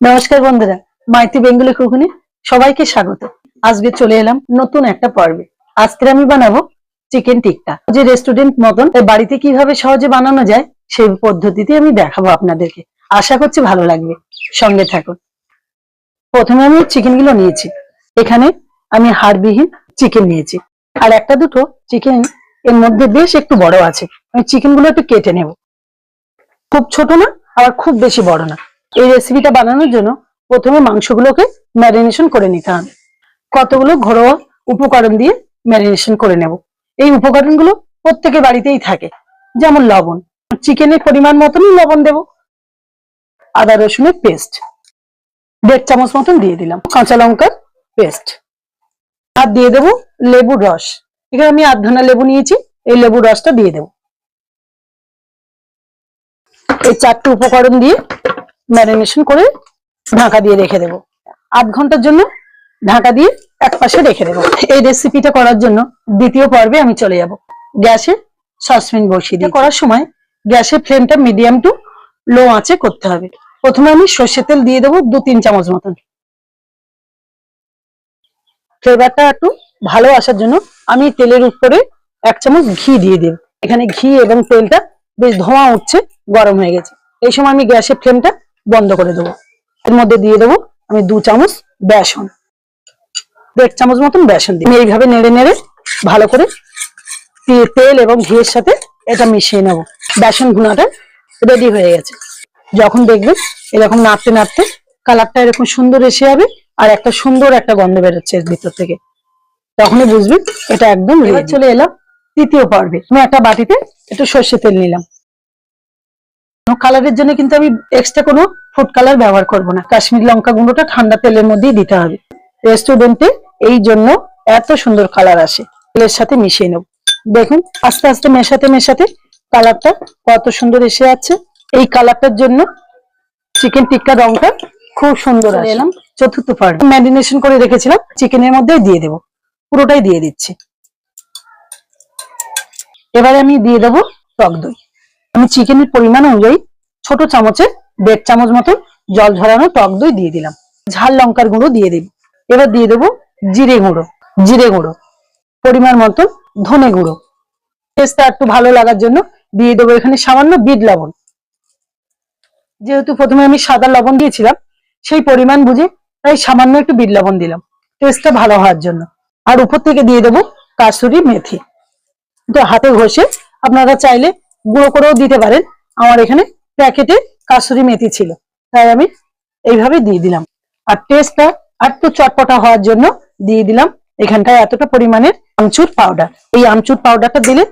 নমস্কার বন্ধুরা, মাইতি বেঙ্গলি কুকুনে সবাইকে স্বাগত। আজকে চলে এলাম নতুন একটা পর্বে। আজকে আমি বানাবো চিকেন টিক্কা, যে রেস্টুরেন্ট মতন বাড়িতে কিভাবে সহজে বানানো যায় সেই পদ্ধতিতে আমি দেখাবো আপনাদেরকে। আশা করছি ভালো লাগবে, সঙ্গে থাকুন। প্রথমে আমি চিকেন গুলো নিয়েছি। এখানে আমি হাড়বিহীন চিকেন নিয়েছি, আর একটা দুটো চিকেন এর মধ্যে বেশ একটু বড় আছে। আমি চিকেন গুলো একটু কেটে নেব, খুব ছোট না আবার খুব বেশি বড় না। এই রেসিপিটা বানানোর জন্য প্রথমে মাংসগুলোকে ম্যারিনেশন করে নিতে হবে। কতগুলো ঘরোয়া উপকরণ দিয়ে ম্যারিনেশন করে নেব। এই উপকরণগুলো প্রত্যেকের বাড়িতেই থাকে, যেমন লবণ, চিকেনের পরিমাণ মতনই লবণ দেব। আদা রসুনের পেস্ট 1.5 চামচ মতন দিয়ে দিলাম, কাঁচা লঙ্কার পেস্ট, আর দিয়ে দেবো লেবুর রস। এখানে আমি আধখানা লেবু নিয়েছি, এই লেবুর রসটা দিয়ে দেব। এই 4টে উপকরণ দিয়ে ম্যারিনেশন করে ঢাকা দিয়ে রেখে দেবো। 8 ঘন্টার জন্য ঢাকা দিয়ে এক পাশে রেখে দেবো। এই রেসিপিটা করার জন্য দ্বিতীয় পর্বে আমি চলে যাব। গ্যাসে সসপ্যান বসিয়ে দিয়ে করার সময় গ্যাসের ফ্লেমটা মিডিয়াম টু লো আঁচে করতে হবে। প্রথমে আমি সর্ষের তেল দিয়ে দেবো 2-3 চামচ মতন। ফ্লেভারটা একটু ভালো আসার জন্য আমি তেলের উপরে 1 চামচ ঘি দিয়ে দেব। এখানে ঘি এবং তেলটা বেশ ধোঁয়া উঠছে, গরম হয়ে গেছে। এই সময় আমি গ্যাসের ফ্লেমটা বন্ধ করে দেবো। এর মধ্যে দিয়ে দেবো আমি 2 চামচ বেসন, 1.5 চামচ মতন বেসন দিই। এইভাবে নেড়ে নেড়ে ভালো করে তেল এবং ঘিয়ের সাথে এটা মিশিয়ে নেব। বেসন ভুনাটা রেডি হয়ে গেছে। যখন দেখবেন এরকম নাড়তে নাড়তে কালারটা এরকম সুন্দর এসে যাবে, আর একটা সুন্দর একটা গন্ধ বেরোচ্ছে এর ভিতর থেকে, তখনই বুঝবেন এটা একদম রেডি। চলে এলাম তৃতীয় পর্বে। আমি একটা বাটিতে একটু সর্ষের তেল নিলাম। কালারের জন্য কিন্তু আমি এক্সট্রা কোনো ফুড কালার ব্যবহার করব না। কাশ্মীরি লঙ্কা গুঁড়োটা ঠান্ডা তেলের মধ্যেই দিতে হবে। রেস্টুরেন্টে এই জন্য এত সুন্দর কালার আসে। তেলের সাথে মিশিয়ে নেব। দেখুন আস্তে আস্তে মেশাতে মেশাতে কালারটা কত সুন্দর এসে যাচ্ছে। এই কালারটার জন্য চিকেন টিক্কার রংটা খুব সুন্দর আসে। এলাম চতুর্থ পর্ব। ম্যারিনেশন করে রেখেছিলাম চিকেনের মধ্যে দিয়ে দেব, পুরোটাই দিয়ে দিচ্ছি। এবারে আমি দিয়ে দেবো টক দই। আমি চিকেনের পরিমাণ অনুযায়ী ছোট চামচে 1.5 চামচ মতো জল ঝরানো টক দই দিয়ে দিলাম। ঝাল লঙ্কার গুঁড়ো দিয়ে দেব। এবার দিয়ে দেবো জিরে গুঁড়ো পরিমাণ মতো, ধনে গুঁড়ো। টেস্টটা একটু ভালো লাগার জন্য দিয়ে দেবো এখানে সামান্য বিট লবণ। যেহেতু প্রথমে আমি সাদা লবণ দিয়েছিলাম, সেই পরিমাণ বুঝে তাই সামান্য একটু বিট লবণ দিলাম, টেস্টটা ভালো হওয়ার জন্য। আর উপর থেকে দিয়ে দেবো কাসুরি মেথি। তো হাতে ঘষে আপনারা চাইলে গুঁড়ো করেও দিতে পারেন। আমার এখানে প্যাকেটে কাসুরি মেথি ছিল, তাই আমি এইভাবে দিয়ে দিলাম। আর টেস্টটা একটু চটপটা হওয়ার জন্য দিয়ে দিলাম এখানটায় এতটা পরিমাণের আমচুর পাউডার। এই আমচুর পাউডারটা দিলে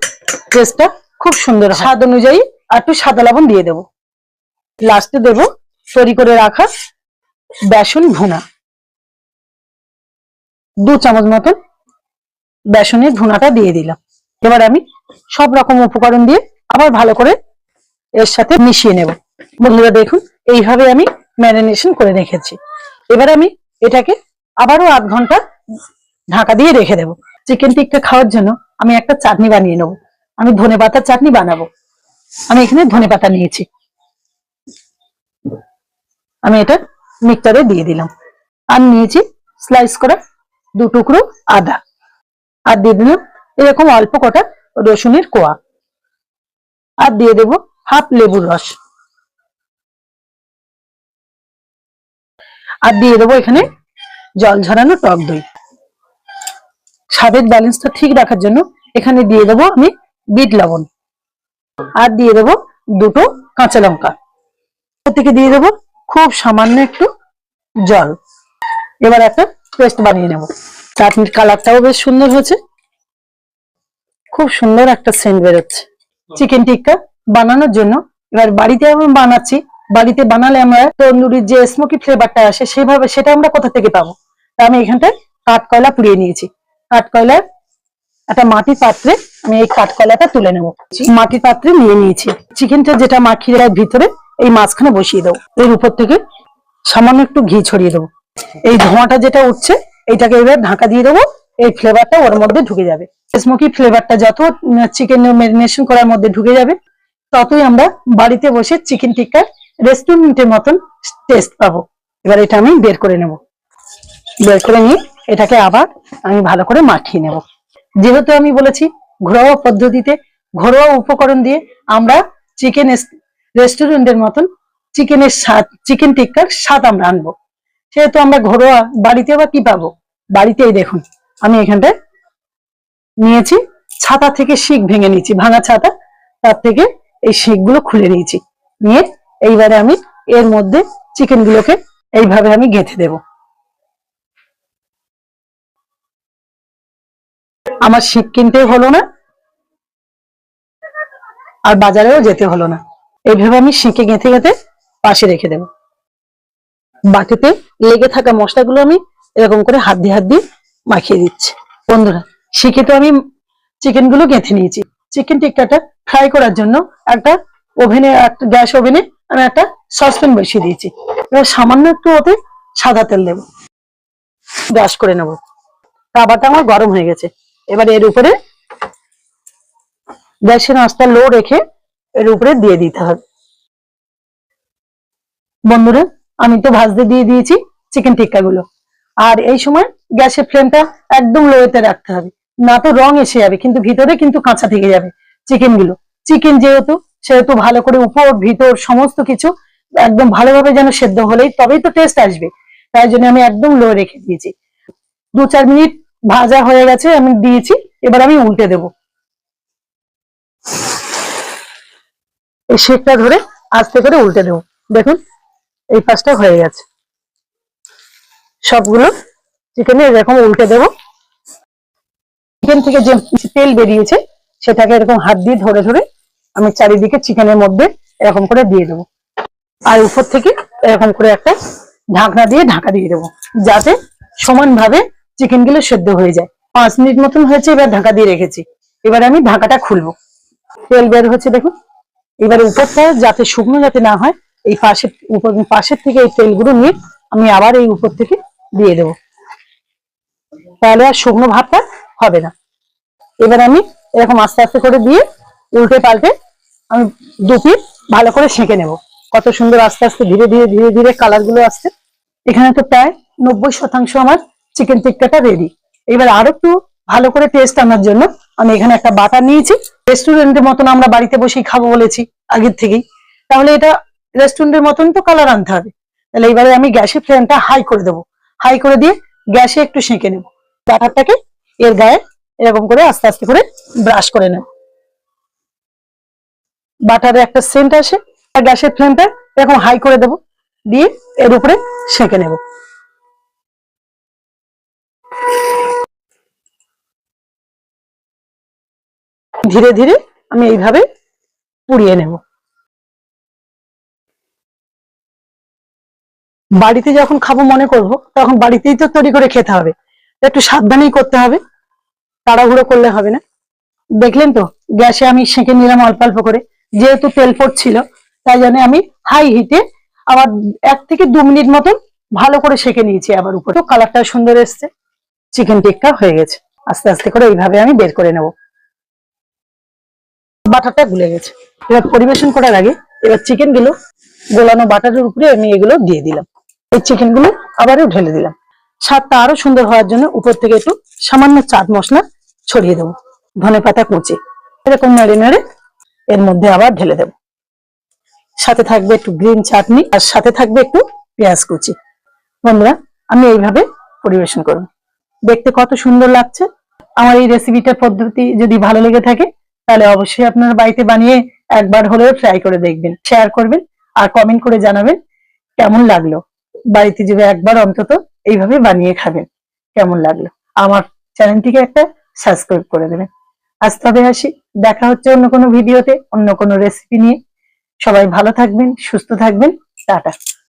টেস্টটা খুব সুন্দর হয়। স্বাদ অনুযায়ী আর একটু সাদা লবণ দিয়ে দেবো। লাস্টে দেব তৈরি করে রাখা বেসন ভুনা, 2 চামচ মতন বেসনের ভুনাটা দিয়ে দিলাম। এবার আমি সব রকম উপকরণ দিয়ে আবার ভালো করে এর সাথে মিশিয়ে নেব। বন্ধুরা দেখুন এইভাবে আমি ম্যারিনেশন করে রেখেছি। এবার আমি এটাকে আবারও 8 ঘন্টা ঢাকা দিয়ে রেখে দেব। চিকেন টিক্কা খাওয়ার জন্য আমি একটা চাটনি বানিয়ে নেব। আমি ধনেপাতার চাটনি বানাবো। আমি এখানে ধনেপাতা নিয়েছি, আমি এটা মিক্সচারে দিয়ে দিলাম। আর নিয়েছি স্লাইস করা 2 টুকরো আদা, আর দিয়ে দিলাম এরকম অল্প কটা রসুনের কোয়া, আর দিয়ে দেব হাফ লেবুর রস, আর দিয়ে দেবো এখানে জল ঝরানো টক দই। স্বাদের ব্যালেন্সটা ঠিক রাখার জন্য এখানে দিয়ে দেবো আমি বিট লবণ, আর দিয়ে দেবো 2টো কাঁচা লঙ্কা, থেকে দিয়ে দেবো খুব সামান্য একটু জল। এবার একটা পেস্ট বানিয়ে নেব। চাটনির কালারটাও বেশ সুন্দর হয়েছে, খুব সুন্দর একটা সেন্ট বেরোচ্ছে। চিকেন টিক্কা বানানোর জন্য এবার বাড়িতে আমি বানাচ্ছি। বাড়িতে বানালে আমরা তন্দুরির যে স্মোকি ফ্লেভারটা আসে সেভাবে সেটা আমরা কোথা থেকে পাবো? তা আমি এখানটায় কাঠকয়লা পুড়িয়ে নিয়েছি। কাঠকয়লার একটা মাটির পাত্রে আমি এই কাঠকয়লাটা তুলে নেব। মাটির পাত্রে নিয়ে নিয়েছি। চিকেনটা যেটা মাখিয়ে দেওয়ার ভিতরে এই মাঝখানে বসিয়ে দেবো। এর উপর থেকে সামান্য একটু ঘি ছড়িয়ে দেবো। এই ধোঁয়াটা যেটা উঠছে এইটাকে এবার ঢাকা দিয়ে দেবো। এই ফ্লেভারটা ওর মধ্যে ঢুকে যাবে। স্মোকি ফ্লেভারটা যত চিকেন ম্যারিনেশন করার মধ্যে ঢুকে যাবে, ততই আমরা বাড়িতে বসে চিকেন টিক্কার রেস্টুরেন্টের মতন টেস্ট পাবো। এবার এটা আমি বের করে নেব। বের করে নিয়ে এটাকে আবার আমি ভালো করে মাখিয়ে নেব। যেহেতু আমি বলেছি ঘরোয়া পদ্ধতিতে ঘরোয়া উপকরণ দিয়ে আমরা চিকেন রেস্টুরেন্টের মতন চিকেনের স্বাদ, চিকেন টিক্কার স্বাদ আমরা আনবো, সেহেতু আমরা ঘরোয়া বাড়িতে বা কি পাবো, বাড়িতেই দেখুন আমি এখানটায় নিয়েছি ছাতা থেকে শিক ভেঙে নিয়েছি, ভাঙা ছাতা, তার থেকে এই শিকগুলো খুলে নিয়েছি। নিয়ে এইবারে আমি এর মধ্যে চিকেন গুলোকে এইভাবে আমি গেঁথে দেব। আমার শিক কিনতে হলো না আর বাজারেও যেতে হলো না। এইভাবে আমি শিকে গেঁথে গেঁথে পাশে রেখে দেব। বাটিতে লেগে থাকা মশলাগুলো আমি এরকম করে হাত দিয়ে মাখিয়ে দিচ্ছি। বন্ধুরা, শিকে তো আমি চিকেন গুলো গেঁথে নিয়েছি। চিকেন টিক্কাটা ফ্রাই করার জন্য একটা ওভেনে, একটা গ্যাস ওভেনে আমি একটা সসপ্যান বসিয়ে দিয়েছি। এবার সামান্য একটু ওতে সাদা তেল দেবো, ব্রাশ করে নেব। তাওয়াটা আমার গরম হয়ে গেছে। এবার এর উপরে গ্যাসের আঁচটা লো রেখে এর উপরে দিয়ে দিতে হবে। বন্ধুরা, আমি তো ভাজতে দিয়ে দিয়েছি চিকেন টিক্কা গুলো। আর এই সময় গ্যাসের ফ্লেমটা একদম লোতে রাখতে হবে, না তো রং এসে যাবে কিন্তু ভিতরে কিন্তু কাঁচা থেকে যাবে চিকেন গুলো। চিকেন যেহেতু, সেহেতু ভালো করে উপর ভিতর সমস্ত কিছু একদম ভালোভাবে যেন সেদ্ধ হলেই তবেই তো টেস্ট আসবে। তাই জন্য আমি একদম লো রেখে দিয়েছি। 2-4 মিনিট ভাজা হয়ে গেছে, আমি দিয়েছি। এবার আমি উল্টে দেব। এই শেকটা ধরে আস্তে করে উল্টে দেবো। দেখুন এই পাশটা হয়ে গেছে। সবগুলো চিকেনে এরকম উল্টে দেবো। চিকেন থেকে যে তেল বেরিয়েছে সেটাকে এরকম হাত দিয়ে ধরে ধরে আমি চারিদিকে চিকেনের মধ্যে এরকম করে দিয়ে দেবো। আর উপর থেকে এরকম করে একটা ঢাকনা দিয়ে ঢাকা দিয়ে দেবো, যাতে সমানভাবে চিকেন গুলো সেদ্ধ হয়ে যায়। 5 মিনিট মতন হয়েছে, এবার ঢাকা দিয়ে রেখেছি। এবার আমি ঢাকাটা খুলবো। তেল বের হচ্ছে দেখুন। এবারে উপরটা যাতে শুকনো যাতে না হয়, এই পাশের থেকে এই তেলগুলো নিয়ে আমি আবার এই উপর থেকে দিয়ে দেবো, তাহলে আর শুকনো ভাবটা হবে না। এবার আমি এরকম আস্তে আস্তে করে দিয়ে উল্টে পাল্টে আমি 2 পিঠ ভালো করে সেঁকে নেব। কত সুন্দর আস্তে আস্তে ধীরে ধীরে ধীরে ধীরে কালার গুলো আসছে। এখানে তো প্রায় 90% আমার চিকেন টিক্কাটা রেডি। এবার আরো একটু ভালো করে টেস্ট আনার জন্য আমি এখানে একটা বাটার নিয়েছি। রেস্টুরেন্টের মতন আমরা বাড়িতে বসেই খাবো বলেছি আগের থেকেই, তাহলে এটা রেস্টুরেন্টের মতন তো কালার আনতে হবে। তাহলে এবারে আমি গ্যাসের ফ্লেমটা হাই করে দেবো। হাই করে দিয়ে গ্যাসে একটু সেঁকে নেব। বাটারটাকে এর গায়ে এরকম করে আস্তে আস্তে করে ব্রাশ করে নেব। বাটারে একটা সেন্ট আসে। আর গ্যাসের ফ্লেমটা এরকম হাই করে দেব, দিয়ে এর উপরে সেঁকে নেব। ধীরে ধীরে আমি এইভাবে পুড়িয়ে নেব। বাড়িতে যখন খাবো মনে করব, তখন বাড়িতেই তো তৈরি করে খেতে হবে। একটু সাবধানেই করতে হবে, তাড়াহুড়ো করলে হবে না। দেখলেন তো গ্যাসে আমি সেঁকে নিলাম অল্প অল্প করে, যেহেতু তেল পড়ছিল তাই জন্য আমি হাই হিটে আবার 1 থেকে 2 মিনিট মতন ভালো করে সেঁকে নিয়েছি। আবার উপরে কালারটা সুন্দর এসছে, চিকেন টিক্কা হয়ে গেছে। আস্তে আস্তে করে এইভাবে আমি বের করে নেব। বাটারটা গুলে গেছে। এবার পরিবেশন করার আগে এবার চিকেন গুলো গোলানো বাটারের উপরে আমি এগুলো দিয়ে দিলাম। এই চিকেন গুলো আবারও ঢেলে দিলাম। স্বাদটা আরো সুন্দর হওয়ার জন্য উপর থেকে একটু সামান্য চাট মশলা ছড়িয়ে দেবো, ধনেপাতা কুচি এরকম নেড়ে নেড়ে এর মধ্যে আবার ঢেলে দেবো। সাথে থাকবে একটু গ্রিন চাটনি, আর সাথে থাকবে একটু পেঁয়াজ কুচি। বন্ধুরা, আমি এইভাবে পরিবেশন করুন, দেখতে কত সুন্দর লাগছে। আমার এই রেসিপিটার পদ্ধতি যদি ভালো লেগে থাকে তাহলে অবশ্যই আপনারা বাড়িতে বানিয়ে একবার হলেও ট্রাই করে দেখবেন, শেয়ার করবেন আর কমেন্ট করে জানাবেন কেমন লাগলো। বাড়িতে যদি একবার অন্তত এইভাবে বানিয়ে খাবেন, কেমন লাগলো। আমার চ্যানেলটিকে একটা সাবস্ক্রাইব করে দেবেন। আজ তবে আসি, দেখা হচ্ছে অন্য কোনো ভিডিওতে অন্য কোনো রেসিপি নিয়ে। সবাই ভালো থাকবেন, সুস্থ থাকবেন। টাটা।